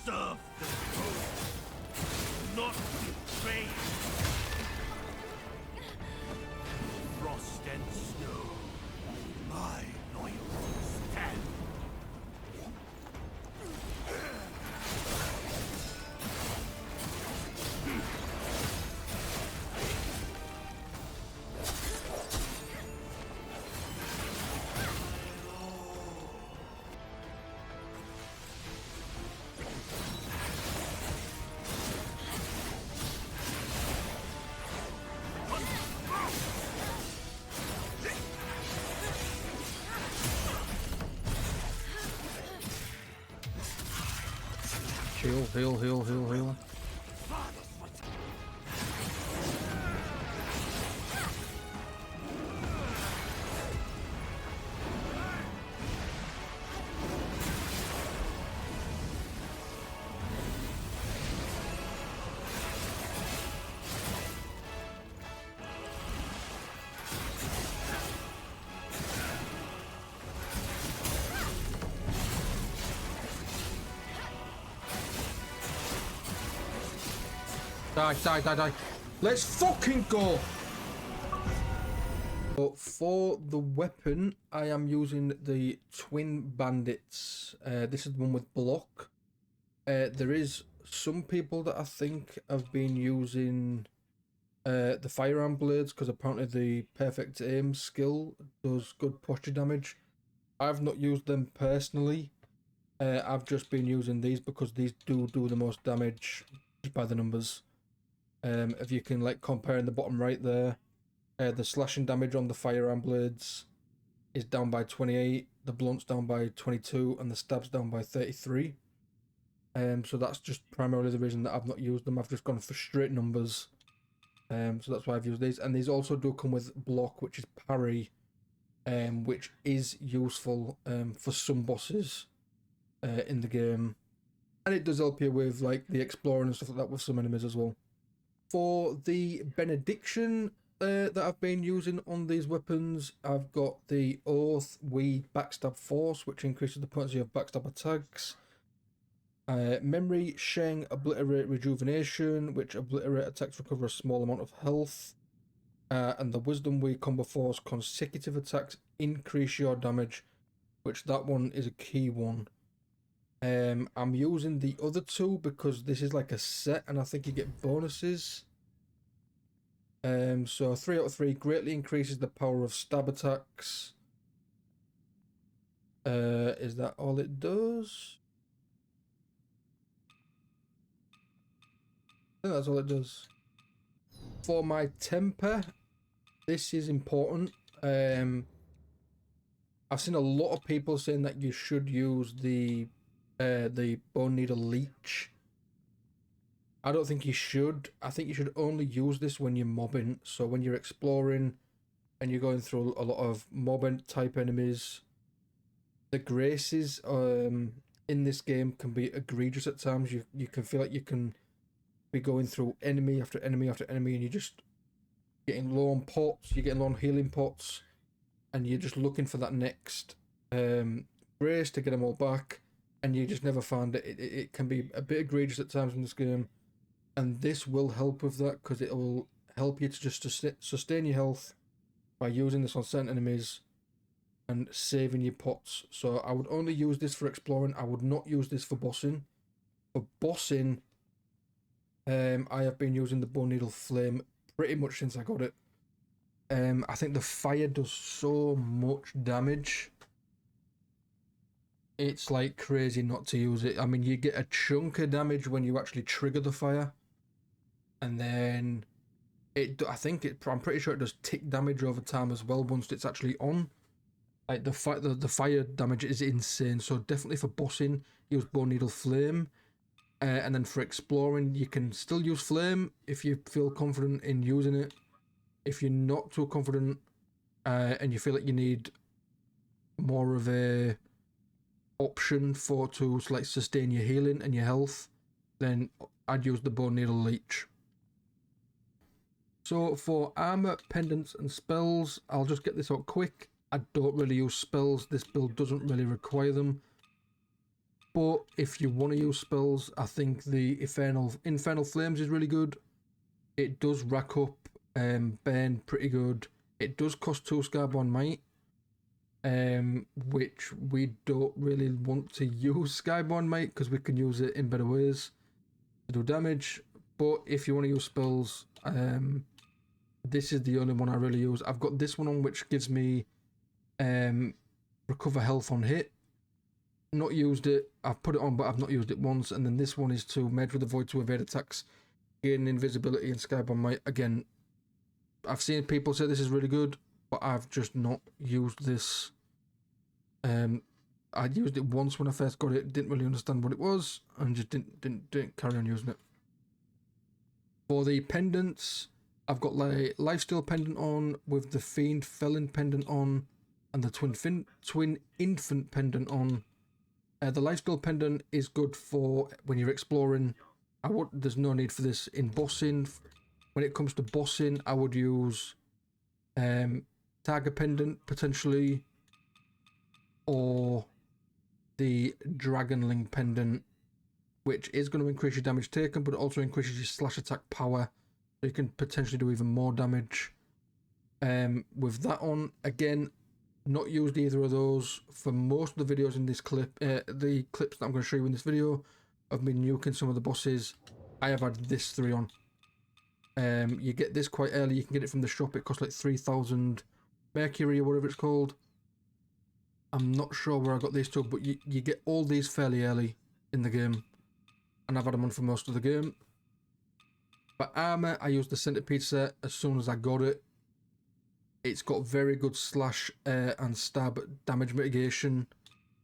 Serve the foe, not betray. Frost and snow, my loyal stand. Heal. Die. Let's fucking go! So for the weapon, I am using the Twin Bandits. This is the one with block. There is some people that I think have been using the firearm blades because apparently the perfect aim skill does good posture damage. I've not used them personally. I've just been using these because these do the most damage just by the numbers. If you can like compare in the bottom right there, the slashing damage on the firearm blades is down by 28, the blunt's down by 22, and the stab's down by 33. So that's just primarily the reason that I've not used them. I've just gone for straight numbers. So that's why I've used these. And these also do come with block, which is parry, which is useful for some bosses in the game. And it does help you with like the exploring and stuff like that with some enemies as well. For the benediction that I've been using on these weapons, I've got the Oath, Weed, Backstab Force, which increases the potency of backstab attacks. Memory, Sheng, Obliterate, Rejuvenation, which obliterate attacks recover a small amount of health. And the Wisdom, Weed, Combo Force, consecutive attacks increase your damage, which that one is a key one. I'm using the other two because this is like a set and I think you get bonuses. So 3 out of 3 greatly increases the power of stab attacks. Is that all it does? I think that's all it does. For my temper, this is important. I've seen a lot of people saying that you should use the bone needle leech. I don't think you should. I think you should only use this when you're mobbing. So when you're exploring and you're going through a lot of mobbing type enemies, the graces in this game can be egregious at times. You can feel like you can be going through enemy after enemy after enemy and you're just getting low on pots, you're getting low on healing pots, and you're just looking for that next grace to get them all back, and you just never find it. It can be a bit egregious at times in this game, and this will help with that because it will help you to just sustain your health by using this on certain enemies and saving your pots. So I would only use this for exploring. I would not use this for bossing. For bossing, I have been using the Bone Needle Flame pretty much since I got it. I think the fire does so much damage. It's like crazy not to use it. I mean, you get a chunk of damage when you actually trigger the fire. And then I'm pretty sure it does tick damage over time as well once it's actually on. Like the fire damage is insane. So definitely for bossing, use Bone Needle Flame. And then for exploring, you can still use Flame if you feel confident in using it. If you're not too confident and you feel like you need more of a option to like sustain your healing and your health, then I'd use the Bone Needle Leech. So for armor, pendants and spells, I'll just get this out quick. I don't really use spells. This build doesn't really require them. But if you want to use spells, I think the Infernal Flames is really good. It does rack up burn pretty good. It does cost 2 Skyborn Might, which we don't really want to use Skyborn Might because we can use it in better ways to do damage. But if you want to use spells, this is the only one I really use. I've got this one on which gives me recover health on hit. Not used it. I've put it on, but I've not used it once. And then this one is to merge with the void to evade attacks, gain invisibility and Skyborn Might. Again, I've seen people say this is really good, but I've just not used this. I used it once when I first got it, didn't really understand what it was, and just didn't carry on using it. For the pendants, I've got like Lifesteal pendant on with the Fiend Felon pendant on, and the Twin Infant pendant on. The Lifesteal pendant is good for when you're exploring. There's no need for this in bossing. When it comes to bossing, I would use Tiger pendant potentially, or the Dragonling pendant, which is going to increase your damage taken, but it also increases your slash attack power, so you can potentially do even more damage. With that on, again, not used either of those for most of the videos in this clip. The clips that I'm going to show you in this video of me nuking some of the bosses, I have had this 3 on. You get this quite early. You can get it from the shop. It costs like 3,000 Mercury or whatever it's called. I'm not sure where I got these two, but you get all these fairly early in the game, and I've had them on for most of the game. For armor, I used the Centipede set as soon as I got it. It's got very good slash and stab damage mitigation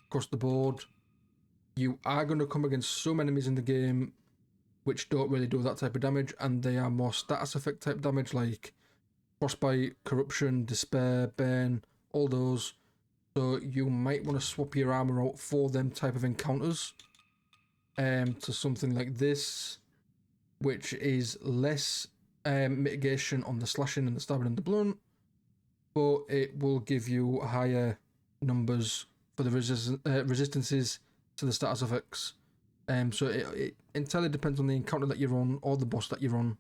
across the board. You are going to come against some enemies in the game which don't really do that type of damage, and they are more status effect type damage like Frostbite, Corruption, Despair, Burn, all those. So you might want to swap your armor out for them type of encounters to something like this, which is less mitigation on the slashing and the stabbing and the blunt, but it will give you higher numbers for the resistances to the status effects. So it entirely depends on the encounter that you're on or the boss that you're on,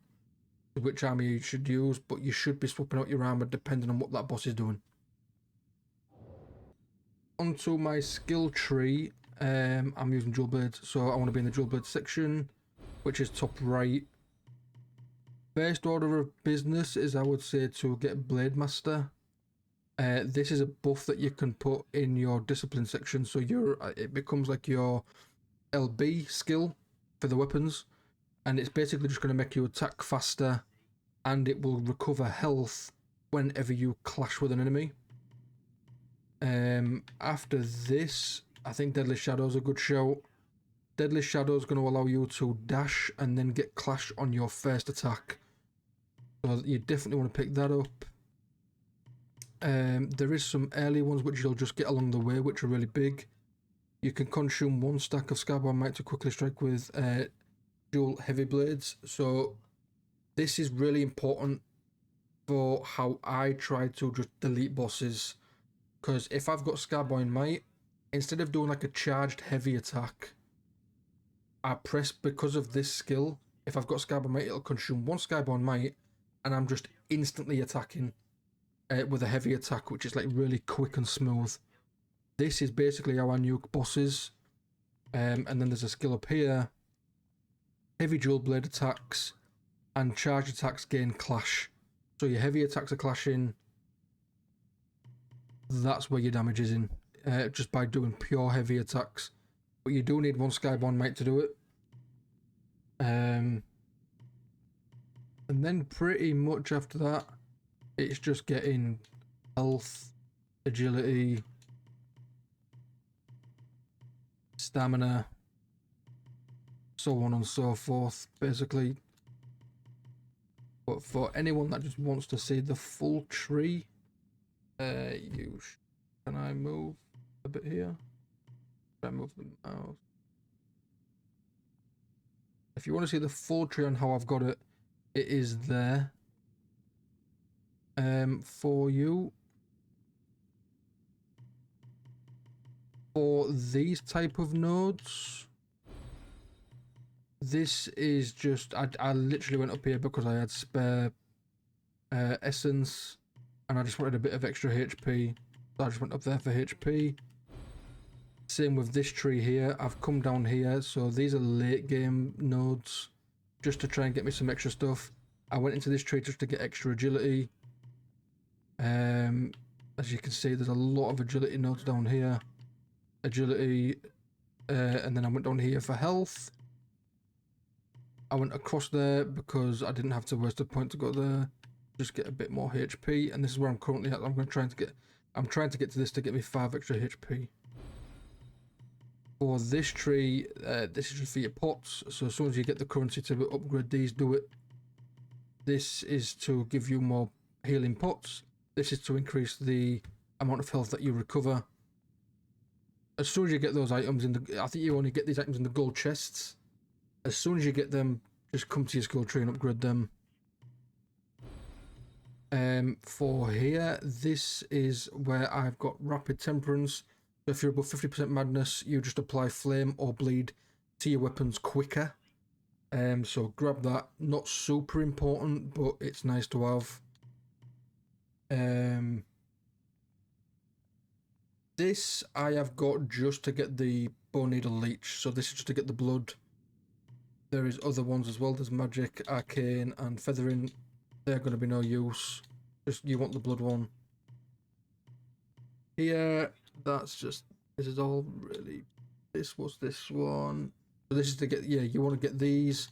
which armor you should use, but you should be swapping out your armor depending on what that boss is doing. Onto my skill tree, I'm using dual blades, so I want to be in the dual blade section, which is top right. First order of business is, I would say, to get Blade Master. This is a buff that you can put in your discipline section, so it becomes like your LB skill for the weapons, and it's basically just going to make you attack faster, and it will recover health whenever you clash with an enemy. After this, I think Deadly Shadow is a good shout. Deadly Shadow is going to allow you to dash and then get clash on your first attack, so you definitely want to pick that up. There is some early ones which you'll just get along the way, which are really big. You can consume 1 stack of Skyborn Might to quickly strike with dual heavy blades. So this is really important for how I try to just delete bosses. Because if I've got Skyborn Might, instead of doing like a charged heavy attack, I press, because of this skill, if I've got Skyborn Might, it'll consume 1 Skyborn Might, and I'm just instantly attacking with a heavy attack, which is like really quick and smooth. This is basically how I nuke bosses. And then there's a skill up here. Heavy dual blade attacks and charge attacks gain clash. So your heavy attacks are clashing. That's where your damage is in. Just by doing pure heavy attacks. But you do need 1 Skyborn Might to do it. And then pretty much after that, it's just getting health, agility, stamina, so on and so forth, basically. But for anyone that just wants to see the full tree, can I move a bit here? Can I move the mouse? If you want to see the full tree on how I've got it, it is there. For you. For these type of nodes, this is just, I literally went up here because I had spare essence and I just wanted a bit of extra HP. So I just went up there for HP. Same with this tree here. I've come down here, so these are late game nodes just to try and get me some extra stuff. I went into this tree just to get extra agility. As you can see, there's a lot of agility nodes down here. Agility, and then I went down here for health. I went across there because I didn't have to waste a point to go there. Just get a bit more HP, and this is where I'm currently at. I'm trying to get to this to get me 5 extra HP. For this tree, this is just for your pots, so as soon as you get the currency to upgrade these, do it. This is to give you more healing pots. This is to increase the amount of health that you recover. As soon as you get those items in the, I think you only get these items in the gold chests. As soon as you get them, just come to your skill tree and upgrade them. For here, this is where I've got rapid temperance. So if you're above 50% madness, you just apply flame or bleed to your weapons quicker. So grab that. Not super important, but it's nice to have. This I have got just to get the bone needle leech. So this is just to get the blood. There is other ones as well. There's magic, arcane, and feathering. They're going to be no use. Just you want the blood one. Here, that's just, this is all really, this was this one. So this is to get, yeah, you want to get these.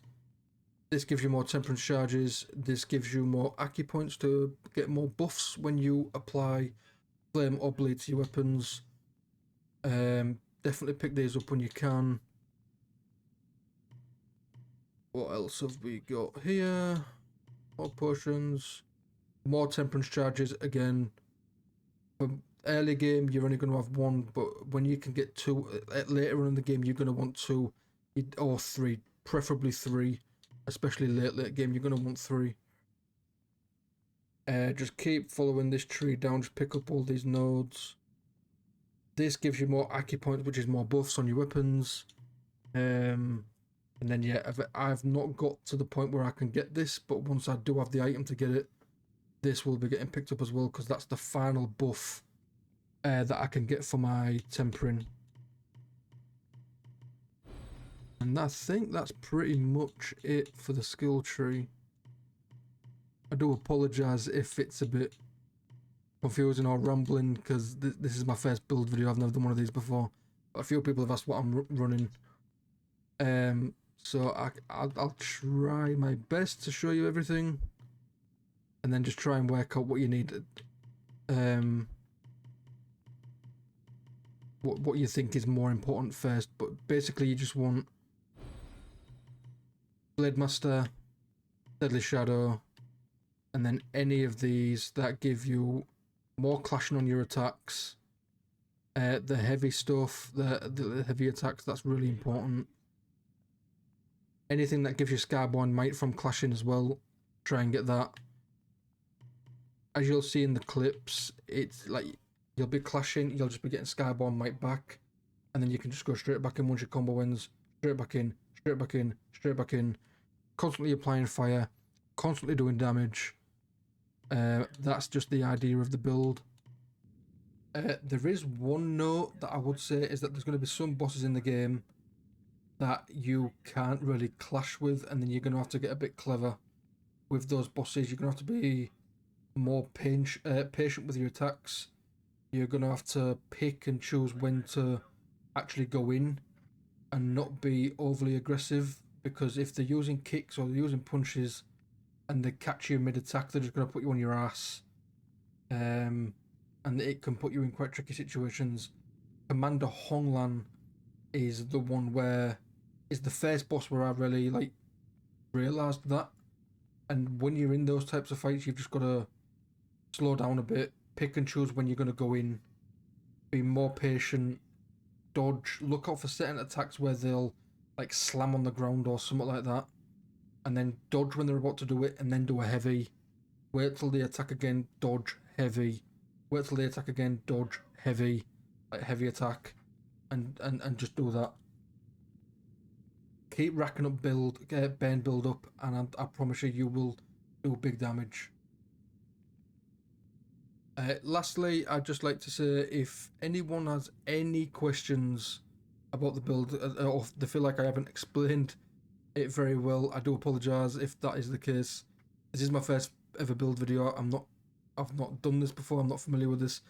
This gives you more temperance charges. This gives you more Aki points to get more buffs when you apply flame or bleed to your weapons. Definitely pick these up when you can. What else have we got here? More potions. More temperance charges again. For early game, you're only going to have 1, but when you can get 2, later on in the game, you're going to want 2 or 3, preferably 3. Especially late game, you're going to want 3. Just keep following this tree down, just pick up all these nodes. This gives you more Aki points, which is more buffs on your weapons. And then yeah, I've not got to the point where I can get this, but once I do have the item to get it, this will be getting picked up as well, because that's the final buff that I can get for my tempering. And I think that's pretty much it for the skill tree. I do apologise if it's a bit confusing or rambling, because this is my first build video. I've never done one of these before. But a few people have asked what I'm running. So I'll try my best to show you everything, and then just try and work out what you need. What you think is more important first. But basically, you just want Blade Master, Deadly Shadow, and then any of these that give you more clashing on your attacks. The heavy stuff, the heavy attacks, that's really important. Anything that gives you Scarborn Might from clashing as well, try and get that. As you'll see in the clips, it's like you'll be clashing, you'll just be getting Scarborn Might back, and then you can just go straight back in once your combo ends. Straight back in, straight back in, straight back in. Constantly applying fire, constantly doing damage. That's just the idea of the build. There is one note that I would say is that there's going to be some bosses in the game that you can't really clash with, and then you're going to have to get a bit clever with those bosses. You're going to have to be more patient with your attacks. You're going to have to pick and choose when to actually go in and not be overly aggressive, because if they're using kicks or they're using punches and they catch you mid-attack, they're just going to put you on your ass. And it can put you in quite tricky situations. Commander Honglan is the one where is the first boss where I really realised that. And when you're in those types of fights, you've just got to slow down a bit, pick and choose when you're going to go in, be more patient, dodge, look out for certain attacks where they'll like slam on the ground or something like that, and then dodge when they're about to do it, and then do a heavy. Wait till they attack again, dodge, heavy. Wait till they attack again, dodge, heavy. Like heavy attack. and just do that. Keep racking up burn build up, and I promise you will do big damage. Lastly, I'd just like to say, if anyone has any questions about the build, or if they feel like I haven't explained it very well, I do apologise if that is the case. This is my first ever build video. I've not done this before. I'm not familiar with this.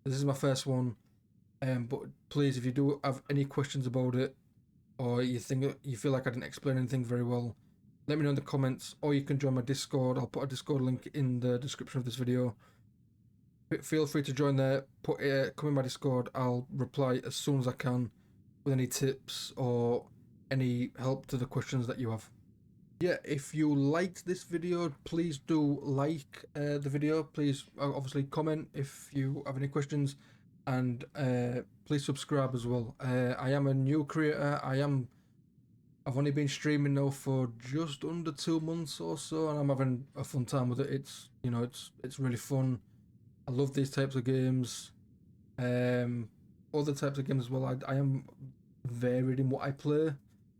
This is my first one. But please, if you do have any questions about it, or you feel like I didn't explain anything very well, let me know in the comments, or you can join my Discord. I'll put a Discord link in the description of this video. Feel free to join there. Come in my Discord. I'll reply as soon as I can with any tips or any help to the questions that you have. Yeah, if you liked this video, please do like the video. Please obviously comment if you have any questions, and please subscribe as well. I am a new creator. I've only been streaming now for just under 2 months or so, and I'm having a fun time with it. It's it's really fun. I love these types of games. Other types of games as well. I am varied in what I play.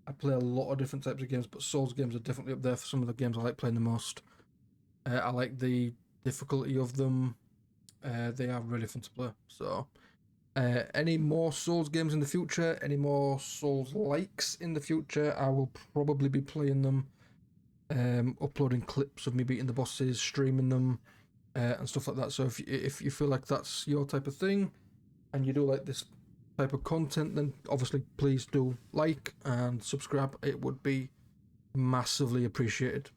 I play a lot of different types of games, but Souls games are definitely up there for some of the games I like playing the most. I like the difficulty of them. They are really fun to play. So, any more Souls games in the future, any more Souls likes in the future, I will probably be playing them, uploading clips of me beating the bosses, streaming them, and stuff like that. So if you feel like that's your type of thing, and you do like this type of content, then obviously please do like and subscribe. It would be massively appreciated.